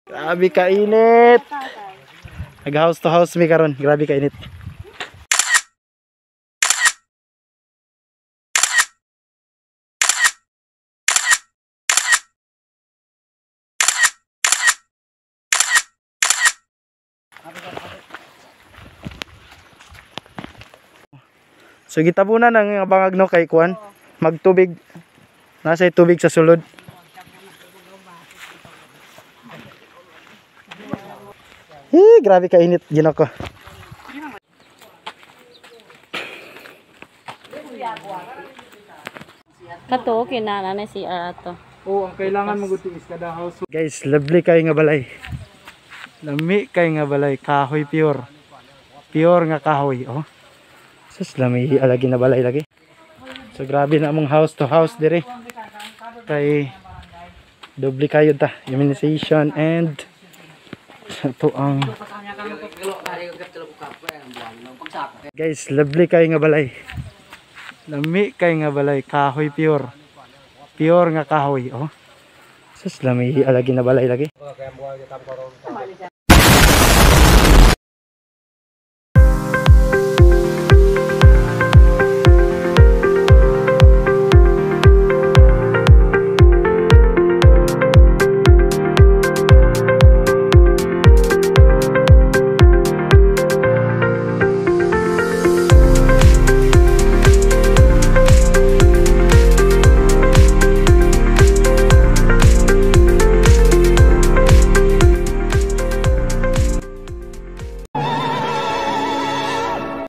Grabe ka init. Nag house to house mi karon. Grabe ka init. So gitabunan ang bangag no kay kuan. Magtubig. Nasa tubig sa sulod. Grabe ka init ginoo ko. Kato kinana na si ato. Oh, ang kailangan magutiis kada house. Guys, lovely kay nga balay. Lami kay nga balay, kahoy pure. Pure nga kahoy, oh. Sus, lami alagi na balay lagi. So grabe na among house to house dire. Kay doble kayo ta, immunization and ito ang guys, lovely kay nga balay. Lami kay nga balay, kahoy pure. Pure nga kahoy, oh. Sus, lami alagi na balay lagi.